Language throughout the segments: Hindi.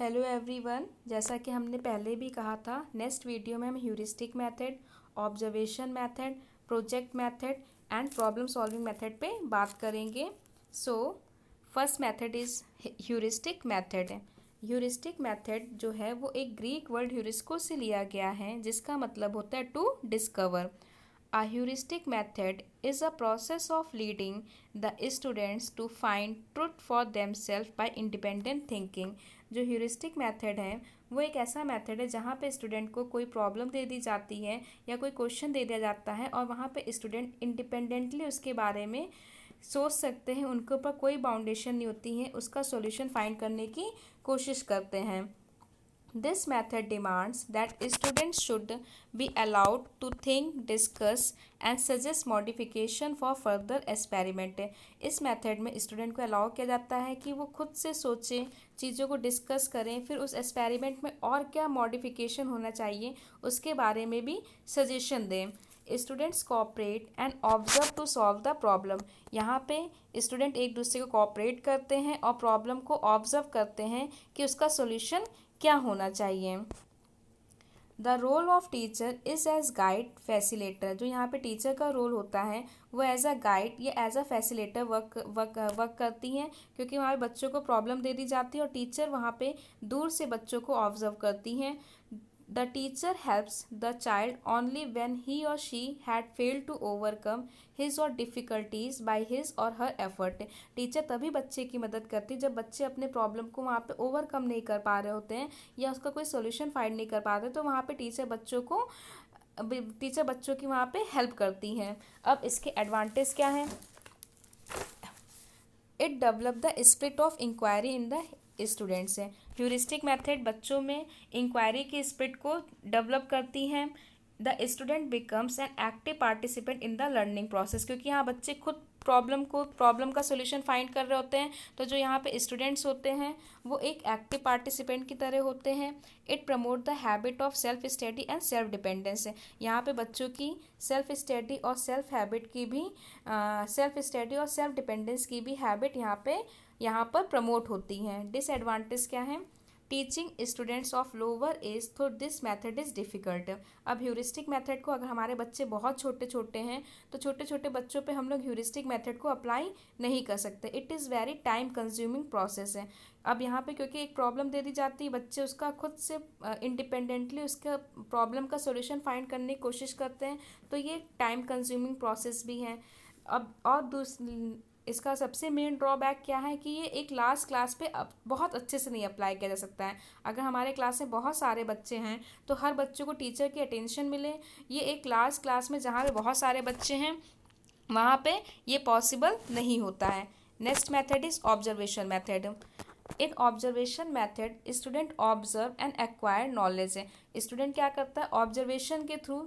Hello everyone. जैसा कि हमने पहले भी कहा था, नेक्स्ट वीडियो में हम heuristic method, observation method, project method and problem solving method पे बात करेंगे। So first method is heuristic method. Heuristic method जो है वो एक ग्रीक वर्ड ह्यूरिस्को से लिया गया है, जिसका मतलब होता है to discover. A heuristic method is a process of leading the students to find truth for themselves by independent thinking। जो ह्यूरिस्टिक मेथड है वो एक ऐसा मेथड है जहाँ पे स्टूडेंट को कोई प्रॉब्लम दे दी जाती है या कोई क्वेश्चन दे दिया जाता है और वहाँ पे स्टूडेंट इंडिपेंडेंटली उसके बारे में सोच सकते हैं, उनके ऊपर कोई बाउंडेशन नहीं होती है, उसका सॉल्यूशन फाइंड करने की कोशिश करते हैं। This method demands that students should be allowed to think, discuss and suggest modification for further experiment। इस मेथड में स्टूडेंट को अलाउ किया जाता है कि वो खुद से सोचें, चीज़ों को डिस्कस करें, फिर उस एक्सपेरिमेंट में और क्या मॉडिफिकेशन होना चाहिए उसके बारे में भी सजेशन दें। Students cooperate and observe to solve the problem. यहाँ पे स्टूडेंट एक दूसरे को कोऑपरेट करते हैं और प्रॉब्लम को ऑब्जर्व करते हैं कि उसका सोल्यूशन क्या होना चाहिए। The role of teacher is as guide facilitator. जो यहाँ पे टीचर का रोल होता है वो एज अ गाइड या एज अ फैसिलेटर वर्क करती हैं, क्योंकि वहाँ पे बच्चों को प्रॉब्लम दे दी जाती है और टीचर वहाँ पे दूर से बच्चों को ऑब्जर्व करती हैं। The teacher helps the child only when he or she had failed to overcome his or difficulties by his or her effort। Teacher तभी बच्चे की मदद करती है जब बच्चे अपने प्रॉब्लम को वहाँ पे ओवरकम नहीं कर पा रहे होते हैं या उसका कोई सोल्यूशन फाइंड नहीं कर पाते, तो वहाँ पे टीचर बच्चों की वहाँ पे हेल्प करती हैं। अब इसके एडवांटेज क्या हैं? It develop the spirit of inquiry in the students है। ह्यूरिस्टिक मेथड बच्चों में इंक्वायरी की स्पिरिट को डेवलप करती हैं। The student becomes an active participant in the learning process, क्योंकि यहाँ बच्चे खुद प्रॉब्लम का सोल्यूशन फाइंड कर रहे होते हैं, तो जो यहाँ पे स्टूडेंट्स होते हैं वो एक एक्टिव पार्टिसिपेंट की तरह होते हैं। It promote the habit of self study and self dependence है। यहाँ पे बच्चों की सेल्फ स्टडी और सेल्फ डिपेंडेंस की भी हैबिट यहाँ पर प्रमोट होती हैं। डिसएडवांटेज क्या है? Teaching students of lower age through this method is difficult. अब ह्यूरिस्टिक मेथड को अगर हमारे बच्चे बहुत छोटे छोटे हैं तो छोटे छोटे बच्चों पे हम लोग ह्यूरिस्टिक मेथड को अप्लाई नहीं कर सकते। It is very time consuming process है। अब यहाँ पे क्योंकि एक प्रॉब्लम दे दी जाती है, बच्चे उसका खुद से इंडिपेंडेंटली उसका प्रॉब्लम का सोल्यूशन फाइंड करने की कोशिश करते हैं, तो ये टाइम कंज्यूमिंग प्रोसेस भी है। अब और इसका सबसे मेन ड्रॉबैक क्या है कि ये एक लास्ट क्लास पे बहुत अच्छे से नहीं अप्लाई किया जा सकता है। अगर हमारे क्लास में बहुत सारे बच्चे हैं तो हर बच्चों को टीचर की अटेंशन मिले, ये एक लास्ट क्लास में जहाँ पे बहुत सारे बच्चे हैं वहाँ पे ये पॉसिबल नहीं होता है। Next method is observation method. In observation method student observe and acquire knowledge है। स्टूडेंट क्या करता है? ऑब्जर्वेशन के थ्रू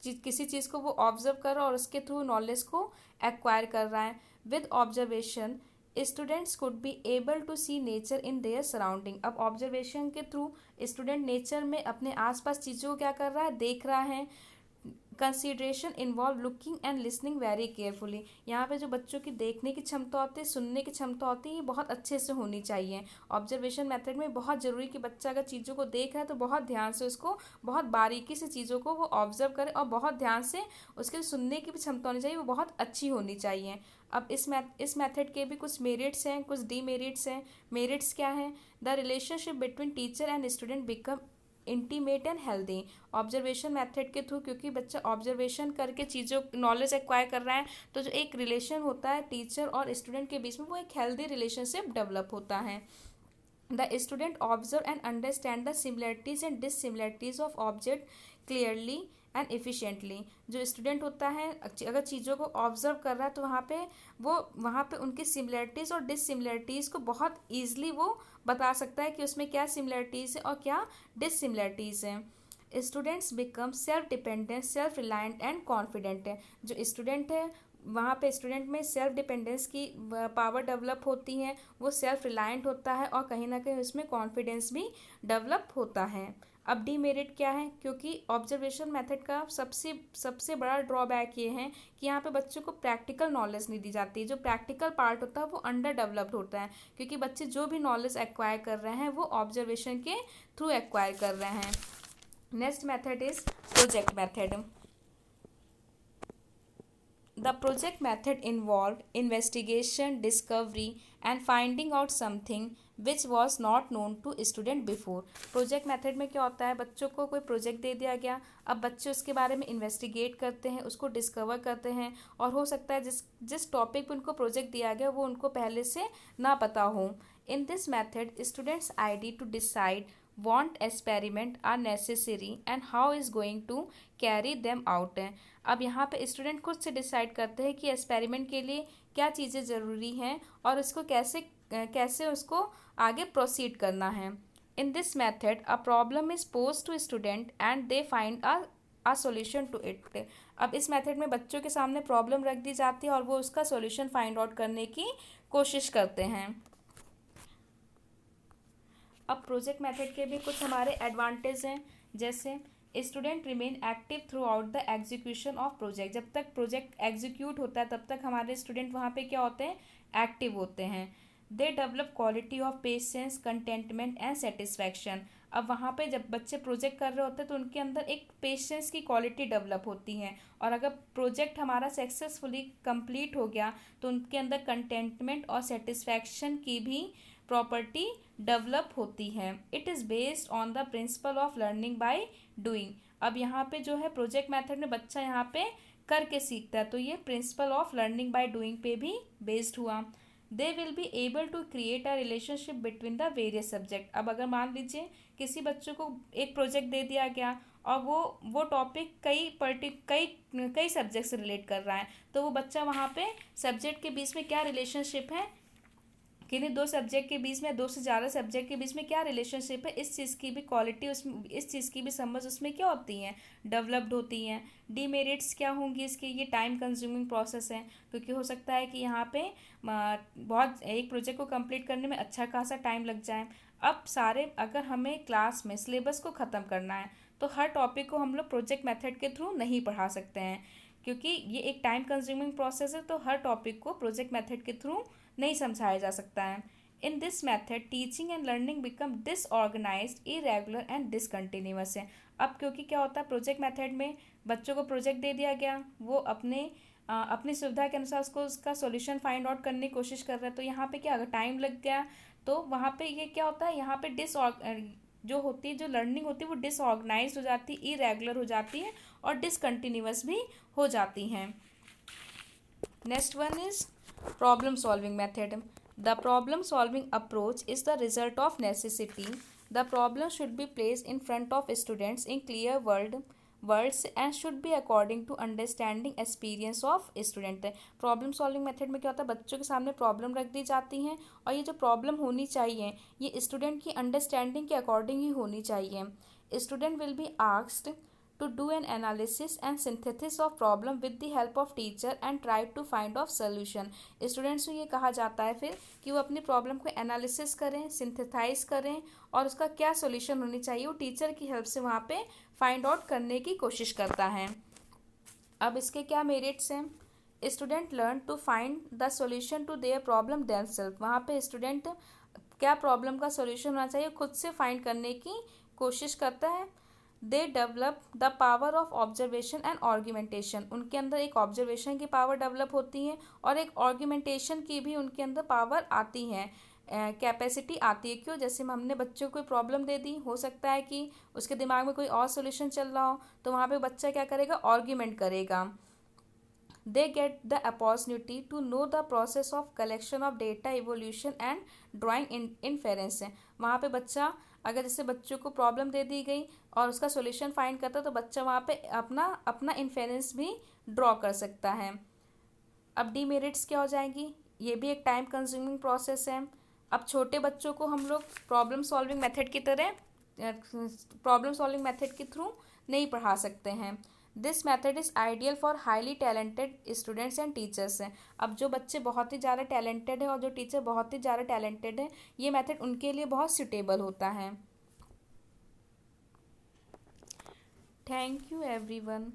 किसी चीज़ को वो ऑब्जर्व कर रहा है और उसके थ्रू नॉलेज को एक्वायर कर रहा है। With observation students could be able to see nature in their surrounding. अब ऑब्जर्वेशन के थ्रू स्टूडेंट नेचर में अपने आसपास चीज़ों को क्या कर रहा है? देख रहा है। Consideration involve looking and listening very carefully. यहाँ पे जो बच्चों की देखने की क्षमता होती है, सुनने की क्षमता होती है, ये बहुत अच्छे से होनी चाहिए। ऑब्जर्वेशन मेथड में बहुत ज़रूरी कि बच्चा अगर चीज़ों को देख रहा है तो बहुत ध्यान से उसको, बहुत बारीकी से चीज़ों को वो ऑब्जर्व करे और बहुत ध्यान से उसके सुनने की भी क्षमता होनी चाहिए, वो बहुत अच्छी होनी चाहिए। अब इस मेथड के भी कुछ मेरिट्स हैं, कुछ डीमेरिट्स हैं। मेरिट्स क्या हैं? The relationship between teacher and student become intimate and healthy. Observation method के थ्रू क्योंकि बच्चा ऑब्जर्वेशन करके चीज़ों नॉलेज एक्वायर कर रहा है, तो जो एक रिलेशन होता है टीचर और स्टूडेंट के बीच में वो एक हेल्दी रिलेशनशिप डेवलप होता है। The student observe and understand the similarities and dissimilarities of object clearly and efficiently. जो स्टूडेंट होता है अगर चीज़ों को ऑब्जर्व कर रहा है तो वहाँ पे उनकी सिमिलरिटीज़ और डिससिमिलरिटीज़ को बहुत ईजिली वो बता सकता है कि उसमें क्या सिमिलरिटीज़ है और क्या डिससिमिलरिटीज़ हैं। Students become self dependent, self reliant and confident है। जो स्टूडेंट है वहाँ पे स्टूडेंट में सेल्फ डिपेंडेंस की पावर डेवलप होती है, वो सेल्फ रिलायंट होता है और कहीं ना कहीं उसमें कॉन्फिडेंस भी डेवलप होता है। अब डीमेरिट क्या है, क्योंकि ऑब्जर्वेशन मेथड का सबसे सबसे बड़ा ड्रॉबैक ये है कि यहाँ पे बच्चों को प्रैक्टिकल नॉलेज नहीं दी जाती। जो प्रैक्टिकल पार्ट होता है वो अंडर डेवलप्ड होता है, क्योंकि बच्चे जो भी नॉलेज एक्वायर कर रहे हैं वो ऑब्जर्वेशन के थ्रू एक्वायर कर रहे हैं। Next method is project method. The project method involved investigation, discovery, and finding out something which was not known to student before. Project method में क्या होता है, बच्चों को कोई प्रोजेक्ट दे दिया गया, अब बच्चे उसके बारे में इन्वेस्टिगेट करते हैं, उसको डिस्कवर करते हैं, और हो सकता है जिस जिस टॉपिक पर उनको प्रोजेक्ट दिया गया वो उनको पहले से ना पता हो। In this method students ID to decide want experiment are necessary and how is going to carry them out है। अब यहाँ पे स्टूडेंट खुद से डिसाइड करते हैं कि एक्सपेरिमेंट के लिए क्या चीज़ें ज़रूरी हैं और इसको कैसे कैसे उसको आगे प्रोसीड करना है। In this method a problem is pose to student and they find a solution to it. अब इस मेथड में बच्चों के सामने प्रॉब्लम रख दी जाती है और वो उसका सॉल्यूशन फाइंड आउट करने की कोशिश करते हैं। अब प्रोजेक्ट मेथड के भी कुछ हमारे एडवांटेज हैं, जैसे student remain active through out the execution of project. जब तक प्रोजेक्ट एग्जीक्यूट होता है तब तक हमारे स्टूडेंट वहाँ पे क्या होते हैं, एक्टिव होते हैं। They develop quality of patience, containment and satisfaction. अब वहाँ पे जब बच्चे प्रोजेक्ट कर रहे होते हैं तो उनके अंदर एक पेशेंस की क्वालिटी डेवलप होती है, और अगर प्रोजेक्ट हमारा सक्सेसफुली कंप्लीट हो गया तो उनके अंदर कंटेंटमेंट और सेटिस्फैक्शन की भी प्रॉपर्टी डेवलप होती है। It is based on the principal of learning by doing. अब यहाँ पे जो है प्रोजेक्ट मेथड में बच्चा यहाँ पे करके सीखता है, तो ये principle of learning by doing पे भी बेस्ड हुआ। They will be able to create a relationship between the various subject. अब अगर मान लीजिए किसी बच्चों को एक प्रोजेक्ट दे दिया गया और वो टॉपिक कई सब्जेक्ट से रिलेट कर रहा है, तो वो बच्चा वहाँ पे सब्जेक्ट के बीच में क्या रिलेशनशिप है, किन्हीं दो सब्जेक्ट के बीच में, दो से ज़्यादा सब्जेक्ट के बीच में क्या रिलेशनशिप है, इस चीज़ की भी क्वालिटी उसमें, इस चीज़ की भी समझ उसमें क्या होती हैं, डेवलप्ड होती हैं। डीमेरिट्स क्या होंगी इसके, ये टाइम कंज्यूमिंग प्रोसेस है, क्योंकि हो सकता है कि यहाँ पे बहुत एक प्रोजेक्ट को कंप्लीट करने में अच्छा खासा टाइम लग जाए। अब अगर हमें क्लास में सिलेबस को ख़त्म करना है तो हर टॉपिक को हम लोग प्रोजेक्ट मेथड के थ्रू नहीं पढ़ा सकते हैं, क्योंकि ये एक टाइम कंज्यूमिंग प्रोसेस है, तो हर टॉपिक को प्रोजेक्ट मेथड के थ्रू नहीं समझाया जा सकता है। In this method teaching and learning become disorganised, irregular and discontinuous है। अब क्योंकि क्या होता है, प्रोजेक्ट मेथड में बच्चों को प्रोजेक्ट दे दिया गया, वो अपनी सुविधा के अनुसार उसका सॉल्यूशन फाइंड आउट करने की कोशिश कर रहे हैं, तो यहाँ पे क्या अगर टाइम लग गया तो वहाँ पे ये क्या होता है, यहाँ पे जो लर्निंग होती है वो डिसऑर्गेनाइज्ड हो जाती है, इरेगुलर हो जाती है और डिसकंटिन्यूअस भी हो जाती हैं। Next one is problem solving method. The problem solving approach is the result of necessity. The problem should be placed in front of students in clear words and should be according to understanding experience of student. Problem solving method में क्या होता है, बच्चों के सामने प्रॉब्लम रख दी जाती हैं और ये जो प्रॉब्लम होनी चाहिए ये स्टूडेंट की अंडरस्टैंडिंग के अकॉर्डिंग ही होनी चाहिए। Student will be asked to do an analysis and synthesis of problem with the help of teacher and try to find of solution. Students को ये कहा जाता है फिर कि वो अपनी प्रॉब्लम को एनालिसिस करें, सिंथेसाइज करें और उसका क्या सॉल्यूशन होनी चाहिए वो टीचर की हेल्प से वहाँ पे फाइंड आउट करने की कोशिश करता है। अब इसके क्या मेरिट्स हैं, student learn to find the solution to their problem themselves. वहाँ पे स्टूडेंट क्या प्रॉब्लम का सॉल्यूशन होना चाहिए खुद से फाइंड करने की कोशिश करता है। They develop the power of observation and argumentation. उनके अंदर एक ऑब्जर्वेशन की पावर डेवलप होती है और एक आर्ग्यूमेंटेशन की भी उनके अंदर पावर आती है, कैपेसिटी आती है। क्यों, जैसे हमने बच्चों को कोई प्रॉब्लम दे दी, हो सकता है कि उसके दिमाग में कोई और सोल्यूशन चल रहा हो, तो वहाँ पे बच्चा क्या करेगा, आर्ग्यूमेंट करेगा। They get the opportunity to know the process of collection of data, evolution and drawing inference है। वहाँ पे बच्चा अगर जैसे बच्चों को प्रॉब्लम दे दी गई और उसका सॉल्यूशन फाइंड करता है तो बच्चा वहाँ पे अपना इन्फेरेंस भी ड्रॉ कर सकता है। अब डीमेरिट्स क्या हो जाएंगी, ये भी एक टाइम कंज्यूमिंग प्रोसेस है। अब छोटे बच्चों को हम लोग प्रॉब्लम सॉल्विंग मेथड के थ्रू नहीं पढ़ा सकते हैं। This method is ideal for highly talented students and teachers हैं। अब जो बच्चे बहुत ही ज़्यादा टैलेंटेड है और जो टीचर बहुत ही ज़्यादा टैलेंटेड है, ये मेथड उनके लिए बहुत सूटेबल होता है। Thank you everyone.